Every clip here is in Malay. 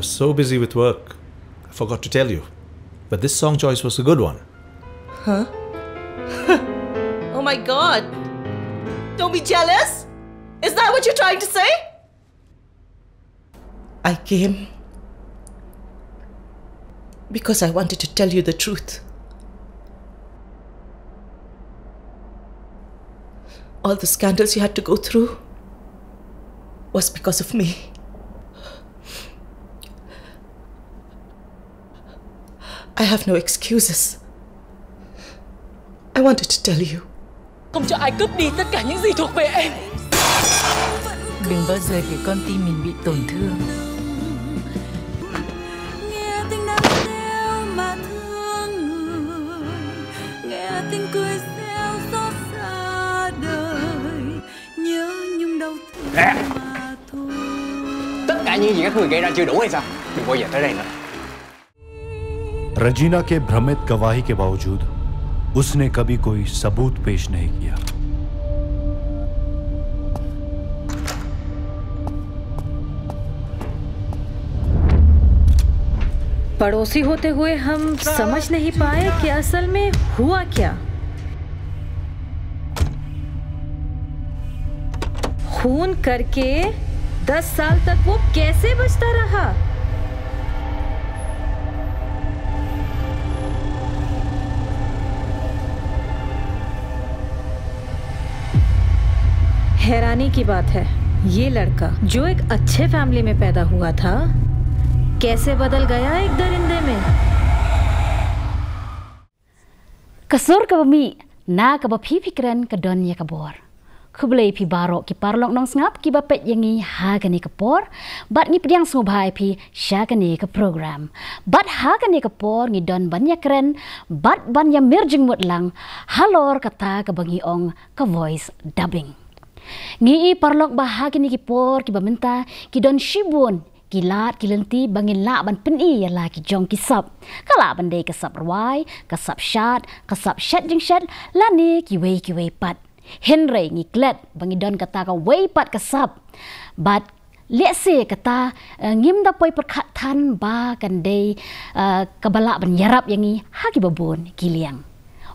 was so busy with work, I forgot to tell you. But this song choice was a good one. Huh? Oh my God! Don't be jealous! Is that what you're trying to say? I came because I wanted to tell you the truth. All the scandals you had to go through was because of me. I have no excuses. I wanted to tell you. Không cho ai cướp đi tất cả những gì thuộc về em. Đừng bao giờ để con tim mình bị tổn thương. Nghe tiếng đàn reo mà thương người, nghe tiếng cười reo xót xa đời, nhớ nhung đau thương mà thôi. Tất cả những gì các người gây ra chưa đủ hay sao? Đừng bao giờ tới đây nữa. रजीना के भ्रमित गवाही के बावजूद उसने कभी कोई सबूत पेश नहीं किया। पड़ोसी होते हुए हम समझ नहीं पाए कि असल में हुआ क्या। खून करके 10 साल तक वो कैसे बचता रहा? हैरानी की बात है, ये लड़का जो एक अच्छे फैमिली में पैदा हुआ था, कैसे बदल गया एक दरिंदे में। Kasur ka bami na ka bapi pikiran ka donya ka bor. Kublay pi baro ki parlok nong ngap ki bapet yangi hagani ka por, bat ngi pediang sobhai pi syagani ka program. Bat hagani ka por ngi don banya keren, bat banya Jingmut lang halor kata ka bangi ong ka voice dubbing. Ngi parlok bahagi ni ki por ki baminta ki don shibun ki lat ki lenti bangin la ban peni ya la ki jong ki sap kala ban de ka sap rawai ka sap shat jing shat la ni ki wei pat henry ngi klet bangi don kata ka wei pat ka sap bat lese kata ngim da poi perkhat than ba kan de ka bala ban yarap yangi ha ki babon ki liang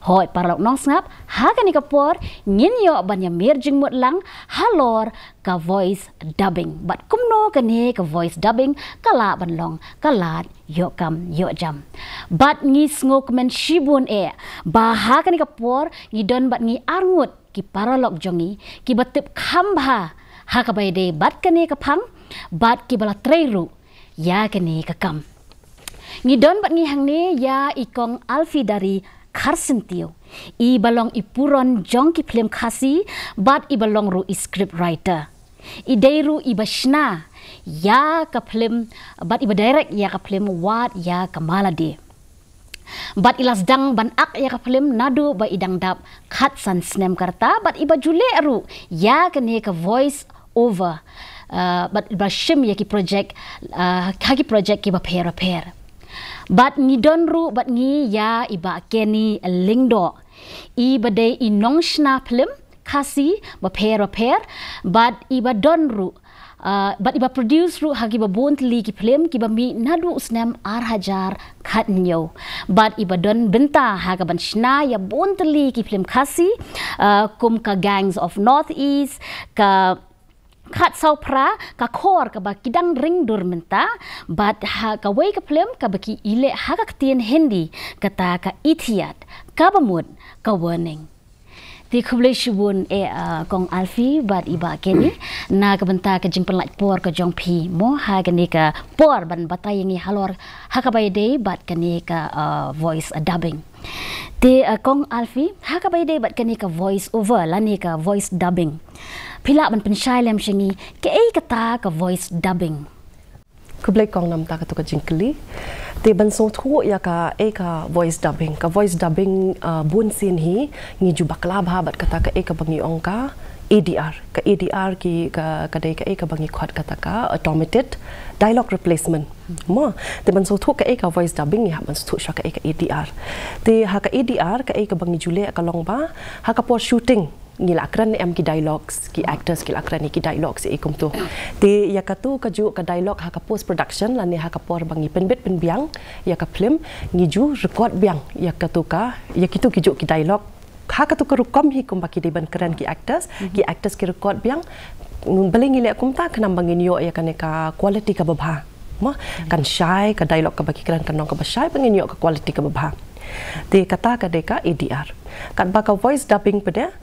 hoi parlok nong ngap hagani ka por ngin yo banya Jingmut lang halor ka voice dubbing bat kumno kane ka voice dubbing kala ban long kalat yo kam yo jam bat ngi ngok men shibun ba hagani ka por ngi don bat ngi arngut ki paralok jongi ki batip khamba ha ka bai de bat kane ka phang bat ki bala treiru ya kane ka kam ngi don bat ngi hang ne ya ikong alfi dari Karsentio, I balong I puron jong ki film khasi, but I balong ru I script writer. I deiru I bashna, ya ka film, but I direct ya ka film wat ya ka malade. But ilas dang ban ak ya ka film nadu ba idang dap khat san snem karta, but iba jule ru ya ka ne ka voice over, but iba shim ya ki project, kaki project ki ba pair. But ngi donru but ngi ya iba keni lingdo iba de inong shna film kasi ba pair but iba donru but iba produce ru hagi ba bontli ki film ki ba mi nadu usnam hajar khat nyo but iba don benta haga ban shna ya bontli ki film kasi kum ka gangs of northeast ka Kat sau pra ka kor ka ba kidang ring dormenta but ha ka wei ka plem ka baki ile ha ka tien hindi kata ka itiat ka bamud ka warning ti khuble shubun kong alfi but iba keni na ka benta ka jingpan lait por ka jong phi mo ha ka ni ka por ban batay ngi halor ha ka bay day but ka ni ka voice dubbing ti kong alfi ha ka bay day but ka ni ka voice over la ni ka voice dubbing Pila man pensyalem syengi ke kata ka voice dubbing. Kublai kong nam ta ka to ka jingkli. Te ban song thu ya ka voice dubbing. Ka voice dubbing bun sin hi ngi ju bakla bha bat kata ka ka bangi ong ka ADR. Ka ADR ki ka dai ka bangi khot kata ka automated dialogue replacement. Mo te ban song thu ka voice dubbing ya man thu sha ka ADR. Te ha ka ADR ka bangi jule ka long ba ha ka por shooting ngila akran em ki dialogues ki actors ki akran ki dialogues e kum tu te ya ka tu ka ju ka dialogue ha ka post production la ne ha ka por bangi penbet penbiang ya ka film ngiju record biang ya ka tu ka ya kitu ki ju ki dialogue ha ka tu ka rukom hi kum baki de ban kran ki actors ki record biang beling ngile kum ta kenam bangin yo ya kan ka quality ka babha ma kan shy ka dialogue ka baki kran kan nong ka shy bangin yo ka quality ka babha te kata ka deka ADR kan baka voice dubbing pada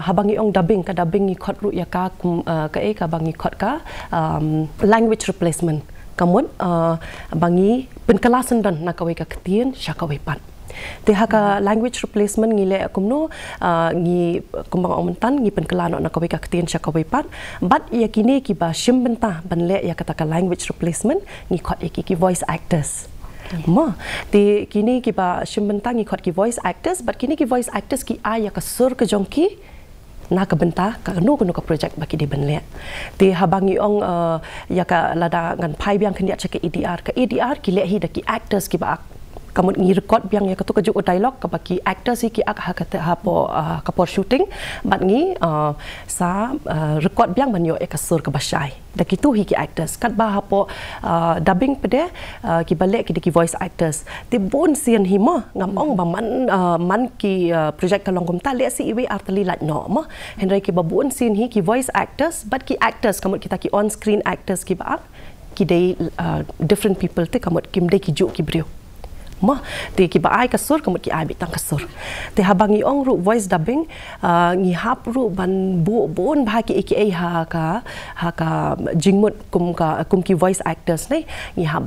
habangi ong dubbing ka dubbing ni khot ru ya ka ka bangi khot ka language replacement kamun bangi penkalasan dan nakawai ka ketien syakawai pat te haka language replacement ngile kumno ngi kumbang omentan ngi penkelano nakawai ka ketien syakawai pat bat ya kini ki ba shim benta banle ya kata ka language replacement ngi khot ki voice actors ma te kini ki ba shimbentangi khot ki voice actors but kini ki voice actors ki aya ka sur ke jongki na ka benta ka no ka project baki de benle te habangi ong ya ka lada ngan pai biang khendia cheke EDR ki le hi da ki actors ki ba kamu ngi record biang ya ka tu ka ju dialogue ka baki actors ki ak ha ka por shooting bat ngi sa record biang ban yo ka sur ka basai da kitu hi ki actors kat ba hapo dubbing pede ki balek ki voice actors te bon sian hi ma ngam ong ba man ki project ka longkom ta le si iwe artali lat no ma henry ki ba bon sian hi ki voice actors but ki actors kamu kita ki on screen actors ki ba ki dei different people te kamu kim dei ki ju ki brio ma te ki ba ai kasur kamu ki ai bitang kasur te habangi ong ru voice dubbing ngi hap ru ban bon ba ki aka ha ka jingmut kum ki voice actors nei ngi ha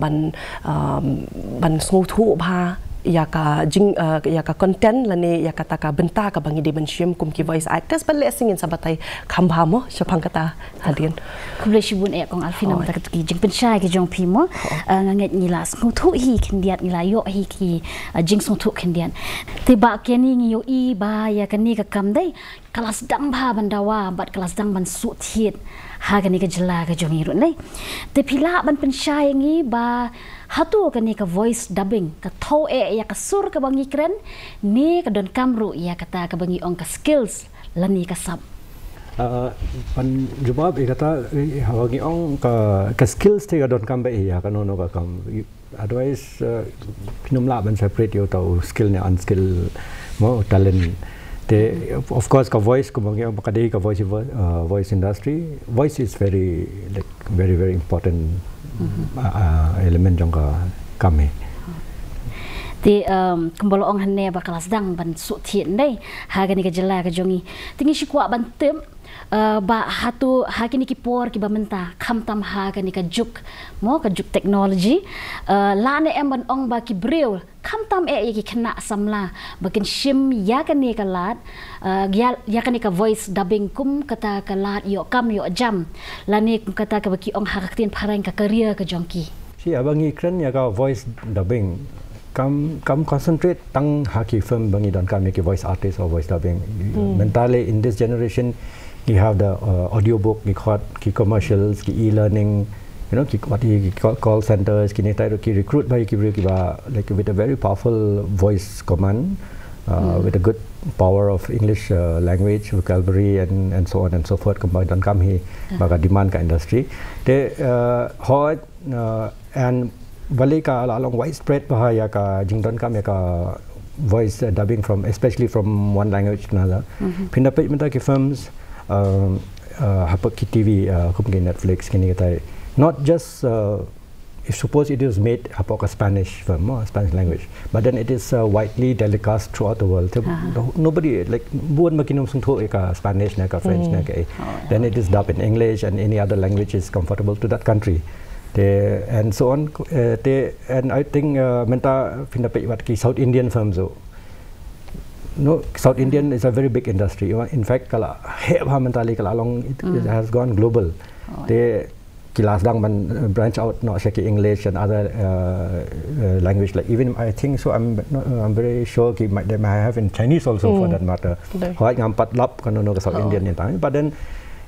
ban sngu thu ba ya ka content lane ya kata ka benta ka bangi de ban shim kum ki voice actors ban lesing in sabatai khamba mo syapang kata hadin kumle shibun e kong alfina mata ki jing penshai ki jong pi mo nganget ngila sngu thu hi khindiat ngila yo hi ki jing sngu thu khindian te ba keni ngi yo i ba ya kani ka kam dai kelas dang ba bandawa bat kelas dang ban su thiet ha kani ka jela ka jong iru nei te pila ban penshai ngi ba hatu kani ka voice dubbing ka tho e ya ka sur ka bangi kren ni ka don kamru ya kata ka bangi ong ka skills lani ka sab pan jawab kata hawangi ong ka skills te ka don kam ba ya ka no ka kam otherwise pinum la ban separate yo tau skill ne unskill mo talent te of course ka voice ko bangi ong ka dei ka voice industry voice is very very important elemen jong ka kami te kumbolo ong hanne ba kelas dang ban su thien dei ha gani ka jela ka jongi tingi shikwa ban tem ba hatu ha kini ki por ki ba menta kham tam ha gani ka juk mo ka juk technology la ne em ban ong ba ki breu kham tam e ki khna samla bakin shim ya kani ka lat ya kani ka voice dubbing kum kata ka lat yo kam yo jam la ne kata ka baki ong ha ka tin pharang ka career ka jongki si abangi kren ya ka voice dubbing come concentrate tang haki film bangi don kami ki voice artist or voice dubbing mentally in this generation you have the audiobook ki commercials ki e-learning you know ki call centers ki netai ki recruit by ki ba like with a very powerful voice command with a good power of English language vocabulary and so on and so forth combined don kami baga demand ka industry te hot and balik ka along widespread bahaya ka jingdon kam ya ka voice dubbing from especially from one language to another pindapat menta ki films hapak ki TV kumki Netflix kini kata not just if suppose it is made hapak a Spanish film or Spanish language but then it is widely telecast throughout the world nobody like buat makinom sungtho ka Spanish na ka French na ka then it is dubbed in English and any other language is comfortable to that country and so on and I think menta pindapat wat ki South Indian films no South Indian is a very big industry in fact kala ha mentally kala along it has gone global they kilas dang man branch out not shaki English and other language like even I think so I'm very sure they might have in Chinese also for that matter hoi ngampat lap kan no South Indian ni but then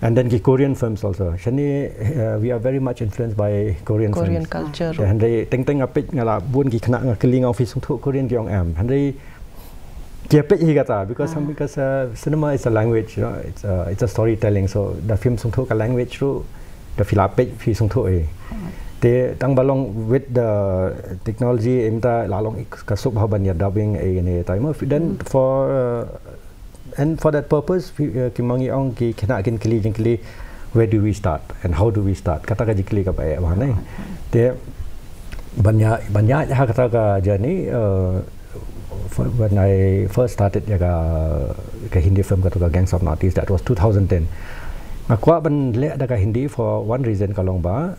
and then the Korean films also shani we are very much influenced by Korean films. Culture and they teng apit ngala bun ki khna keling office tu Korean kyong am and they Jepit hi kata because cinema is a language, it's a storytelling. So the film sung thu ka language ru the filapit fi sung thu te tang balong with the technology imta lalong kasuk bahaban ya dubbing ni time then for and for that purpose kimangi ong ki kena kin kili where do we start and how do we start kata ka jikli ka pa mana te banyak kata ka journey when I first started ka Hindi film kata Gangs of Northeast, that was 2010. Aku ban le da ka Hindi for one reason kalong ba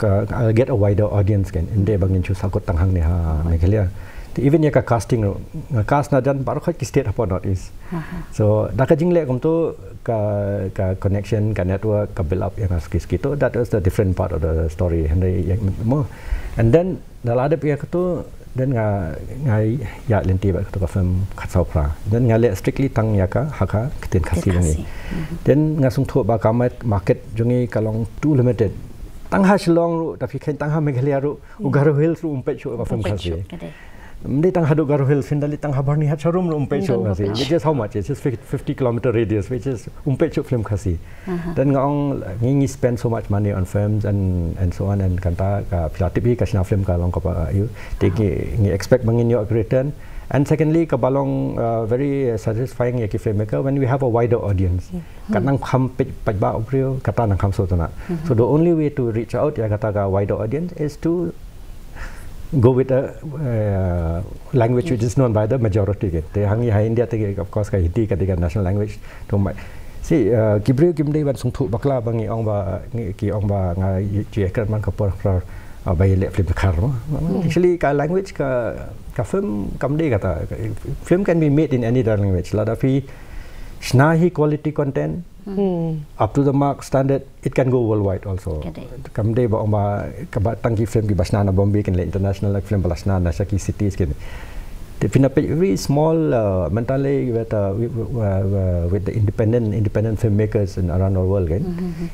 I'll get a wider audience kan inde bangin chu sakut tanghang ni ha Meghalaya. Even ya ka casting cast na dan baru ki state apa Northeast. So da ka jingle kom tu ka connection ka network ka build up yang skis gitu, that was the different part of the story and then dalada pia tu then ngai ya lenti ba ka film khatsau pra then ngale strictly tang ya ka haka kiten khasi ni then ngasung tho ba ka market jungi kalong too limited tang ha shillong ru tapi khen tang ha Meghalaya ru ugaro hills ru umpe chu ba film khasi mde tang ha do garo hills findali tang ha barni ha charum ru umpe chu khasi which is how much it's just 50-kilometer radius which is umpe chu film khasi then ngong ngi spend so much money on films and so on and kanta ka pilatip ka sina film ka long ka pa you take ngi expect bangin your return. And secondly, kabalong very satisfying yaki filmmaker when we have a wider audience. Katang kham pajba oprio kata nang kham sotana. So the only way to reach out ya kata ka wider audience is to go with a language which is known by the majority. Te hangi hai India te of course ka Hindi ka national language. To my see kibrio kimdei ban sung thu bakla bangi ong ba ki ong ba ngai ji ekran man ka por by le film khar actually ka language ka film kamde kata film can be made in any other language la tapi snahi quality content up to the mark standard it can go worldwide also kamde ba ka tangki film ki basna na Bombay kan le international film balasna na saki cities kan the very small mentally with the independent filmmakers in around the world kan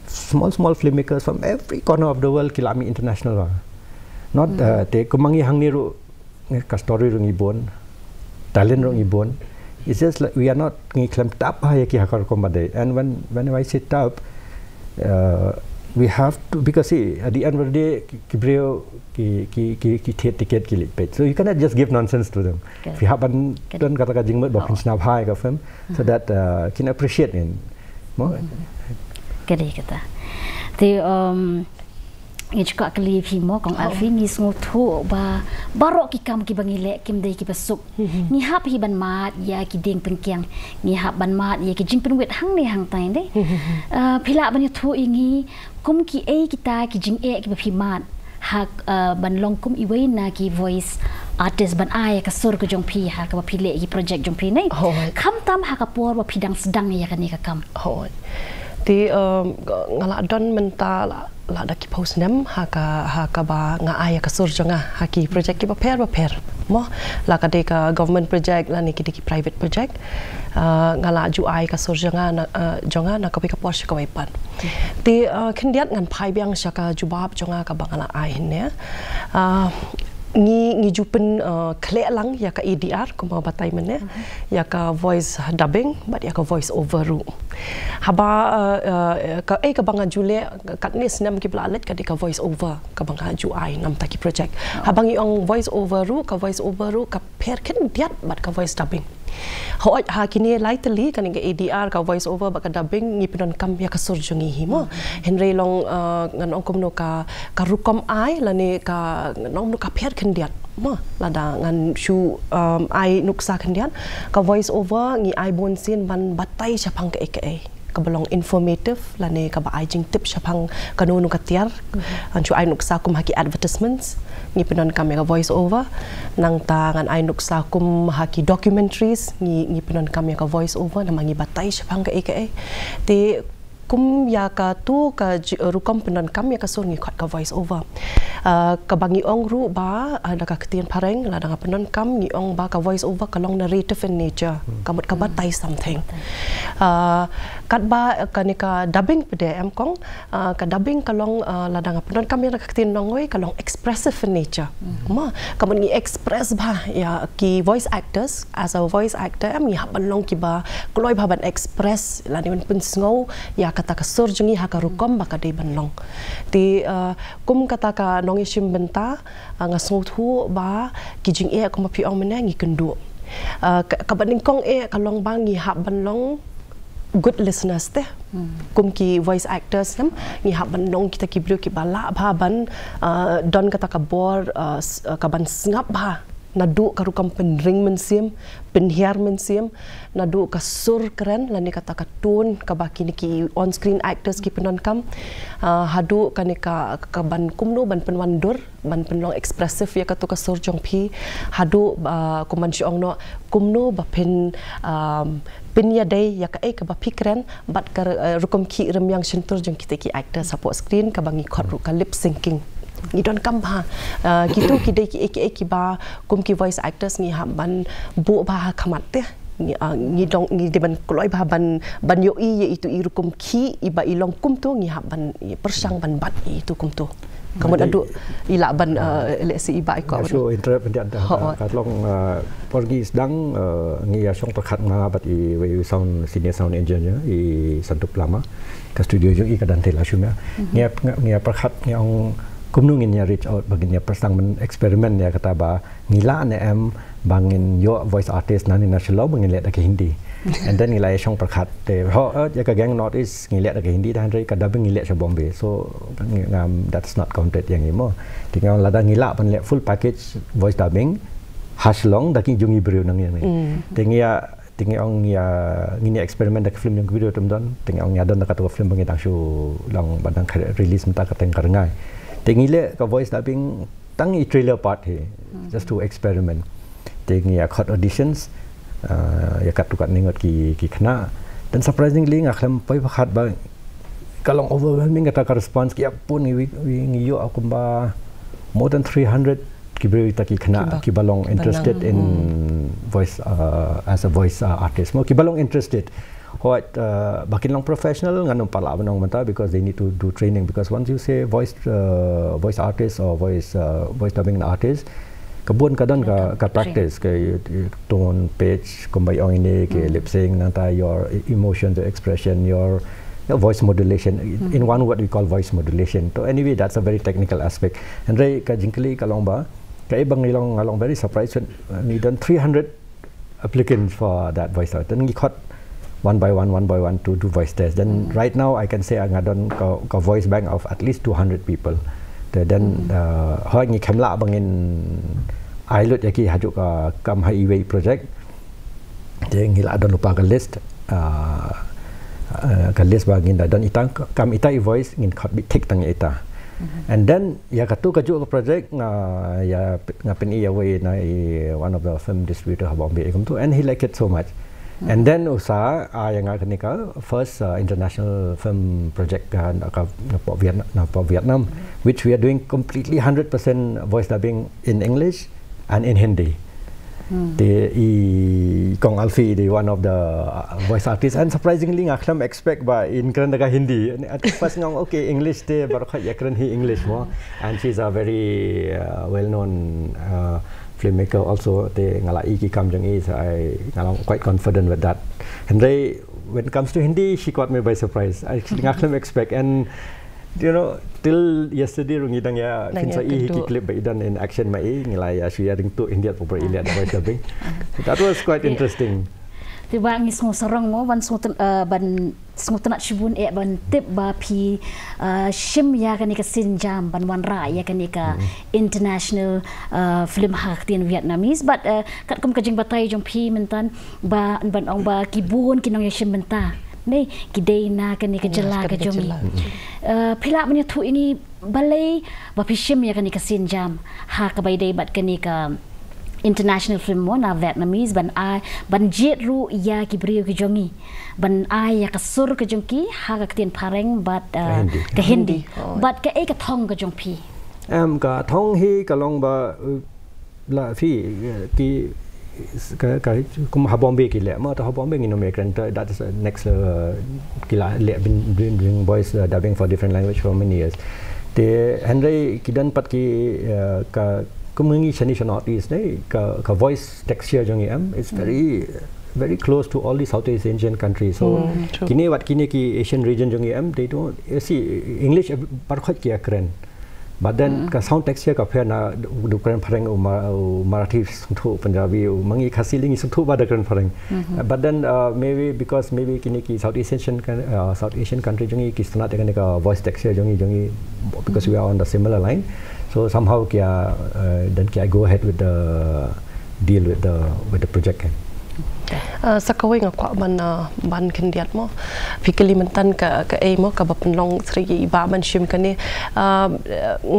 small filmmakers from every corner of the world kilami international not te kumangi hangni ru ka story ru ngibon talent ru ngibon it's just like we are not ngi claim tap ha ki hakar komade and when I sit up we have to because see at the end of the day kibrio ki ticket ki page so you cannot just give nonsense to them if you have an don kata ka Jingmut ba pin snap high ka film so that can appreciate in mo kede kata te Ngejka kali fi mo kong alfi ni smo thu ba barok ki kam ki bangile kim dei ki pasuk ni hap hi ban mat ya ki ding pengkyang ni hap ban mat ya ki jing pen wet hang ne hang tai de phila ban thu ingi kum ki e kita ki jing e ki ba phi mat hak ban long kum iwei na ki voice artist ban ai ka sur ko jong phi ha ka ba phi le ki project jong phi nei kham tam ha ka por ba phi dang sedang ya ka ni ka kam ti ngala don menta la da ki post nem ha ka ba nga aya ka sur jonga ha ki project ki ba per mo la ka de ka government project la ni ki private project ngala ju ai ka sur jonga na ka por ka wai pan ti khendiat ngan phai byang sha ka ju bab jonga ka ba ngala ai ne ngi jupen kle lang ya ka EDR ko ma batai mene ya ka voice dubbing but ya ka voice over ru haba ka ka banga jule kat ni snam ki plalet ka ka voice over ka banga ju ai nam ta ki project habangi ong voice over ru ka per ken diat but ka voice dubbing ha kini lightly kan ga ADR ka voice over ba ka dubbing ni pinon kam ya ka surjungi himo henry long ngan ong kom no ka rukom ai la ni ka nong no ka per ken diat mo la da ngan shu ai nuksa ken diat ka voice over ngi ai bon sin ban batai chapang ka aka kabalong informative la ne ka ba ai jing tip chapang kanu nu ka tiar an chu ai nuksa kum haki advertisements ni pinon kam ka voice over nang ta ngan ai nuksa kum haki documentaries ni pinon kam ka voice over na mangi batai chapang ka aka te kum ya ka tu ka rukom penan kam ya ka sur ngi ka voice over ka bangi ong ru ba ada ka ketien pareng la da penan kam ngi ong ba ka voice over ka long narrative in nature kamut ka batai something kat ba ka ni ka dubbing pede em kong ka dubbing ka long la da penan kam ya ka ketien nongoi ka long expressive in nature ma kamut ngi express ba ya ki voice actors as a voice actor em ngi haban long ki ba kloi ba ban express la ni pun ngau ya kata ka sur jungi ha ka rukom ba ka dei ban long ti kum kata ka nong ishim benta nga sngot hu ba ki jing e ko ma pi ong mena ngi kendu ka baning kong e ka long bang ngi ha ban long good listeners te kum ki voice actors nam ngi ha ban long kita ki blu ki bala ba ban don kata ka bor ka ban ngap ba nadu ka rukam penring mensiam penhiar mensiam nadu ka sur keren lani kata ka tune ka baki ni ki on screen actors ki penon kam hadu ka ni ka ban kumno ban penwandur ban penlong expressive ya ka tu ka sur jong phi hadu kuman si ong no kumno ba pen pinya day ya ka ka ba pikren bat ka rukam ki rem yang sentur jong kita ki actor support screen ka bangi khot ru ka lip syncing ni don kam ba gitu ki dei ki ba kum ki voice actors ni ha ban bu ba khamat te ni dong ni de ban kloi ba ban yo i itu i kum ki i ba ilong kum tu ni ha ban persang ban bat itu kum tu kamu adu ila ban lesi iba ko so interrupt dia ka long pergi sedang ngi ya song perkhat ma bat i we sound senior sound engineer i santup lama ka studio jo i ka dan tela shumya ngi perkhat ngi ong kumnung in ya reach out baginya persang men eksperimen ya kata ba ngila ne em bangin yo voice artist nani national bangin let ke hindi and then ngila shong perkhat te ho ya ka gang not is ngilet ke hindi dan re ka dubbing ngilet sa Bombay so that's not counted yang imo tinggal lada ngila pan let full package voice dubbing haslong daki jungi brio nang yang tingi ong ya ngini eksperimen dak film yang video tumdon tingi ong ya don dak tu film bangin tangshu long badang release menta ka teng karangai tingile ka voice dubbing tangi trailer part he just to experiment tingi ya cut auditions ya kat tukat ningot ki khna dan surprisingly ngaklam pai pakhat ba kalong overwhelming kata ka response ki apun wi ngiyo aku ba more than 300 ki bri ta ki khna ki balong interested in voice as a voice artist mo ki balong interested what bakin long professional nganong pala banong mata because they need to do training because once you say voice artist or voice dubbing artist kabun kadan ka practice ke tone pitch kumbai ong ini ke lip sync nanta your emotion the expression your voice modulation in one word we call voice modulation so anyway that's a very technical aspect and rai ka jingkli kalong ba ka ibang ngalong very surprised ni dan 300 applicants for that voice out dan ngikot one by one to do voice test. Then right now I can say I ngadon ka voice bank of at least 200 people. Then hoi ngi kemla bangin ailut yaki hajuk kam highway project. Dia ngi la don lupa ka list bangin dan itang kam ita voice ngin khat bit tik tang ita. And then ya katu kaju ka project ya ngapin iya way na one of the film distributor Bombay ikum tu and he like it so much. And then usaha yang akan nikah first international film project na Vietnam, which we are doing completely 100% voice dubbing in English and in Hindi. Kong Alfi, one of the voice artists, and surprisingly ngaklam expect ba in kerana Hindi. At first ngong okay English te baru khat ya kerana English mo, and she's a very well-known filmmaker also they ngalai ki kam jang is I ngalang quite confident with that and they when it comes to Hindi she caught me by surprise I ngaklam expect and you know till yesterday rungi dang ya kinsa ki clip ba idan in action mai ngilai ya sharing to India proper India voice dubbing that was quite interesting tiba ngi sorong mo ban ban nak shibun ban tip ba pi shim ya kan ka sinjam ban wan ra ya kan ka international film haktin Vietnamese but kat kum ka jing batai jong pi mentan ba ban ong ba kibun kinong ya shim menta nei kidei na kan ka jela ka jomi pila menya thu ini balai ba pi shim ya kan ka sinjam ha ka bai dei bat kan ka international film mo na Vietnamese ban jet ru ya ki brio ki jongi ban ai ya kasur ke jongki ha ka tien pareng bat ke Hindi bat ke ka thong ke jong phi ka thong hi ka long ba la phi ki ka kum ha Bombay ki le ma ta ha Bombay in American that is next ki la le been doing voice dubbing for different language for many years te Henry kidan pat ki ka kumungi chani not is nei ka voice texture jongi it's very close to all the Southeast Asian countries so kini ki Asian region jongi they don't see English par khot ki akren but then ka sound texture ka phe na dukran phareng Marathi sungthu Punjabi mangi khasiling sungthu ba dakran phareng but then maybe kini ki Southeast Asian country jongi ki stana tekane ka voice texture jongi because we are on the similar line so somehow then I go ahead with the deal with the project kan sakawai ngakwa ban kendiat mo pi Kalimantan ka mo ka bapenlong tri iba ban shim kani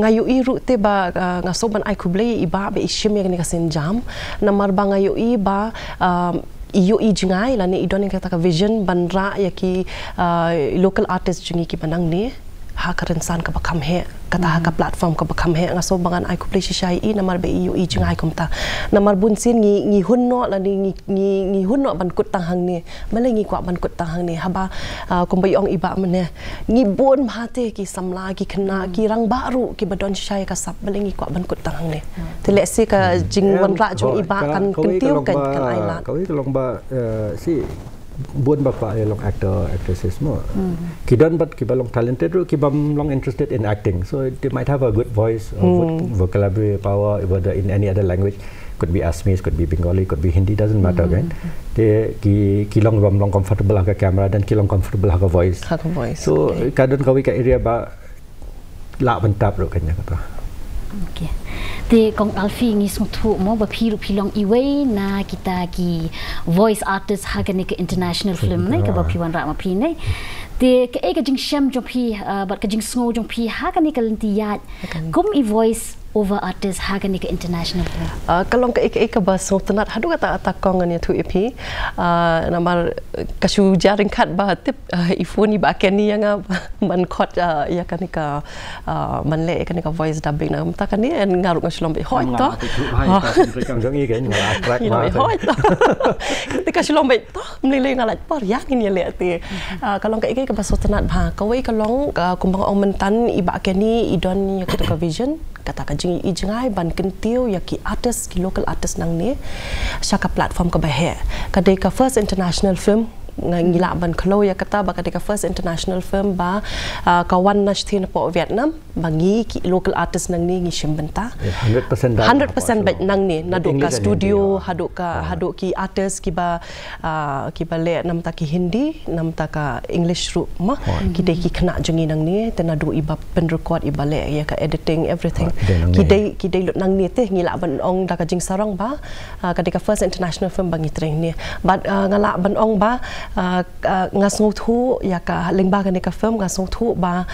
ngayu i ru te ba ngaso ban ai kublei iba be shim yang ni ka senjam namar ba ngayu i ba iyo i jingai lani idon kata ka vision ban ra ya ki local artist jingi ki banang ni ha karensan ka bakam he kata ha ka platform ka bakam he ngaso bangan ai kuplei shai I namar be iyo I jingai kumta namar bunsin ngi hunno la ngi hunno ban kut tang hang ni male ngi kwa ban kut tang hang ni haba kumbai ong iba mane ngi bon bhate ki samla ki khna ki rang baru ki badon shai ka sap male ngi kwa ban kut tang hang ni tele se ka jingwan ra jong iba kan kentiu kan ai la kawai long ba si buat bapa long actresses mo kidan but kiba long talented kiba long interested in acting so they might have a good voice vocabulary power whether in any other language could be Assamese could be Bengali could be Hindi doesn't matter kan they ki long comfortable aga camera dan ki long comfortable aga voice so kadon kawi ka area ba la bantap ro kanya kata okay te kong Alfie ngi sungthu mo ba phiru philong iway na kita ki voice artist hagane ke international film nei ka ba phiwan ra ma phi nei te ke e ka jing sham jong phi ba ka jing sngo jong phi hagane ka lenti ya kum I voice over artist hagane ke international film kalong ka ka ba sultanat hadu kata kong ani thu ipi namar kasu jaring khat ba tip ifoni ba keni yang man khot ya kanika man le kanika voice dubbing na mta kani en ngaruk ngalom be hoi to kam jong I kan attract ma hoi to tika shlom be to mlele ngalat par yak ni le te kalong ka ba sultanat ba kawai kalong kumbang ong mentan iba keni idon ni ka vision kata ka jing I jingai ban kentiu ya ki artist ki local artist nang ni syaka platform ka bahe kadai ka first international film ngila ban khlo ya kata ba kadai ka first international film ba kawan nastin po Vietnam bangi ki local artist nang ni ngi shimbenta 100% bet nang ni naduk ka studio haduk ki artist ki ba le nam ta ki Hindi nam ta ka English ru ma ki dei ki khna jengi nang ni te nadu iba pen record iba le ya ka editing everything ki dei lut nang ni te ngila ban ong da ka jing sarang ba kadai ka first international film bangi train ni but ngala ban ong ba ngasong thu ya ka lengba ka ni ka film ngasong thu ba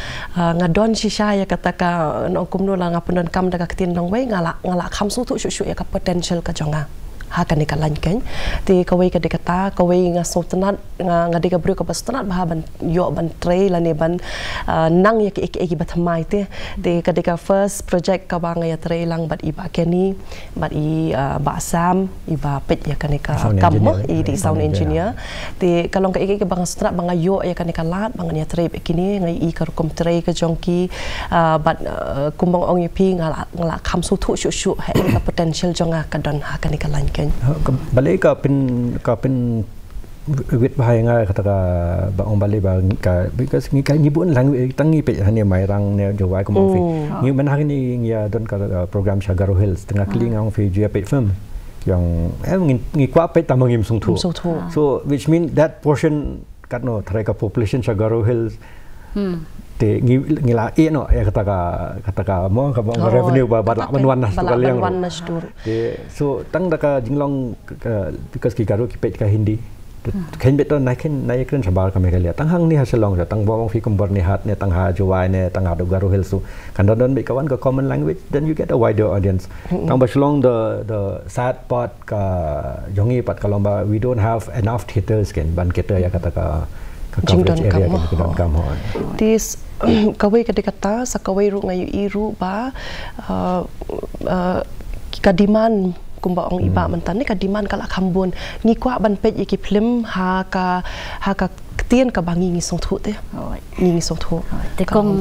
ngadon shisha ya kata ka no kumno la ngapunan kam da ka tin long wei ngala kham su thu shu ya ka potential ka jonga ha ka ni ka lan ken ti ka wei ka de kata ka wei ngasong tanat ngade ka bru ka pastanat ba ban yo ban tray la ne ban nang ya ki ba thamai te ka de ka first project ka ba ya tray lang bat iba keni bat I ba sam iba pet ya ka ni ka kam I di sound engineer ti kalong ka ba ngastra ba yo ya ka ni ka lat ba ya tray kini ngai I ka kom tray ka jongki bat kumbang ong pi ngala kham su thu shu ha ka potential jonga ka don ha ka ni ka lan ken balik ka pin wit bahaya nga kata ka ba ong balik ba ka because ngi ka ngibun lang tangi pe hani mai rang ne jo wai ko mong fi ngi man ha ni ya don ka program Shagaro Hills tengah kling ang fi jia pe film yang ngi kwa pe tamang im sung thu so which mean that portion kat no thare ka population Shagaro Hills te ngila no ya kata ka mo ka revenue ba la banwan nas tu kaliang so tang da ka jinglong because ki garu ki pet ka Hindi Kan betul naik keren sabar kami kali. Tang hang ni hasilong je. Tang bawang fi kumbor ni hat ni tang ha juai ni tang ha garu hilsu. Kan don be kawan ke common language, then you get a wider audience. Tang basilong the sad part ka jongi pat kalomba we don't have enough theaters kan ban kita ya kata ka coverage area kan don kam ho. This kawai kadikata sa kawai ru ngayu iru ba kadiman kumba ong iba mentan ni kadiman kala kambun ngi kwa ban pej iki film ha ka tien ka bangi ngi song thu te ngi song thu te kong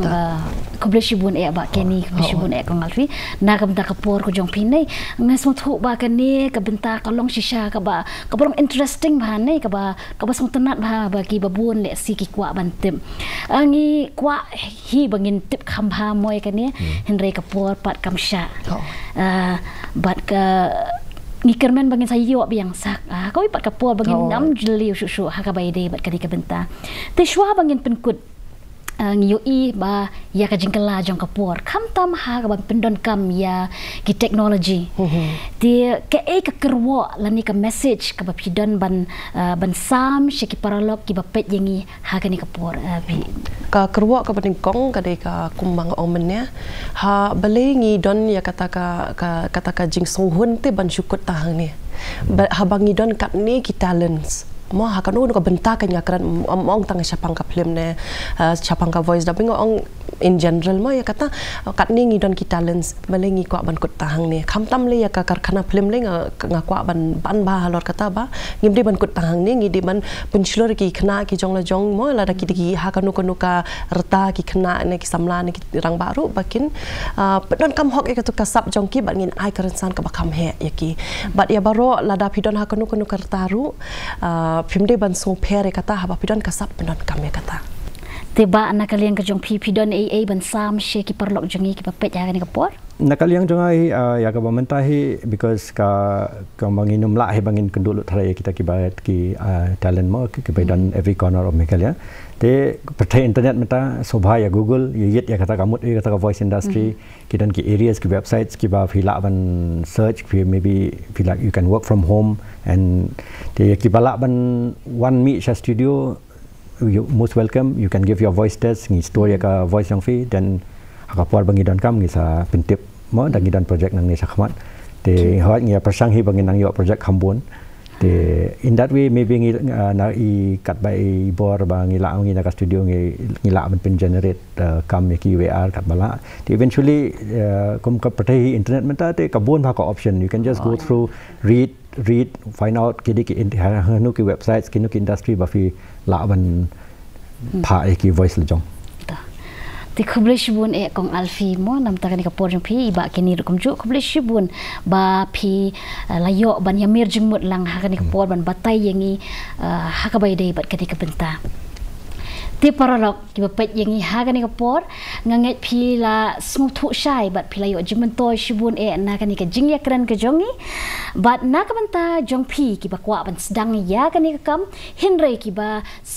kobleshibun e ba keni kobleshibun e kong alfi na ka benta kapor ko jong pinai ngai song thu ba kani ka benta ka long shisha ka ba ka borong interesting ba nei ka ba song tenat ba ki babun le si ki kwa ban tem ngi kwa hi bangin tip kham ha moi kani henry kapor pat kamsha bat ka ngikermen bangin sayo biang sak kau ipat kapur bangin nam jeli usu hakabai de bat kadi kabenta te shwa bangin penkut ngiyoi ba ya ka jingkala jong kapur kam tam ha ka pendon kam ya ki technology te ke ka kerwo lani ka message ka bapidon ban sam shiki paralog ki bapet yangi ha ka ni kapur ka kerwo ka pating kong ka de ka kumbang omennya ha balengi don ya kata ka jing songhun te ban syukut tahang ni ha bangi don kat ni ki talents mo ha kanu ko benta ka nyakran ong tang syapang ka film ne syapang ka voice dubbing ong in general mo ya kata kat ni ngi don ki talents balengi ko ban kut tahang ni kham tam le ya ka karkhana film le nga kwa ban ba halor kata ba ngim di ban kut tahang ni ngi di ban penslor ki khna ki jong la jong mo la da ki ha kanu ka reta ki khna ne ki samla ne ki rang baru bakin don kam hok e ka tu kasap jong ki ban ngin ai karansan ka bakam he ya ki bat ya baro la da pidon ha kanu ka retaru film de ban song pere kata haba pidon kasap pendon kami kata tiba anak kalian ke jong pidon ban sam she ki perlok jongi ki papet ya ni kapor nakaliang jongai ya ka bamentahi because ka banginum la he bangin kendulu thare kita ki bayat ki talent mo ki bedan every corner of Mekalia te pertai internet meta sobha ya Google yet ya kata kamut ya kata voice industry kidan ki areas ki websites ki ba phila ban search maybe feel like you can work from home and te ki bala ban one meet studio you most welcome you can give your voice test ngi story ka voice yang fi then kapor bangi dan kam ngi sa pentip mo dan dan project nang ni sa khamat te hawat ngi persang hi bangi nang yo project khambon te in that way maybe ngi na I kat bai bor ba ngi la ngi na ka studio ngi la ban pen generate kam ki VR kat bala te eventually kum ka patai internet menta te kabon ba ka option you can just go through read find out ki nu ki websites ki nu ki industry ba fi la ban pha ki voice le jong ti kobleshibun e kong alfi mo nam ta ni kapor jong phi iba kini rukum ju kobleshibun ba phi layo ban yamir jingmut lang ha ni kapor ban batai yangi ha ka bai dei bat kati ka benta ti paralog ki bapet yangi ha ni kapor nganget phi la smu thu shai bat phi layo jingmun toy shibun e na ka ni ka jingya kran ka jongi bat na ka benta jong phi ki ba kwa ban sedang ya ka ni ka kam hinre ki ba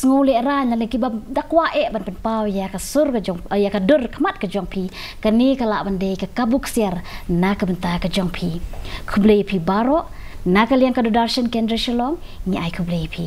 ngole ran na ki ba dakwa e ban pen pau ya ka sur ka jong ya ka dur khamat ka jong phi ka ni ka la ban de ka kabuk siar na ka benta ka jong phi khuble phi baro na ka lian ka darshan kendra shalom ni ai khuble phi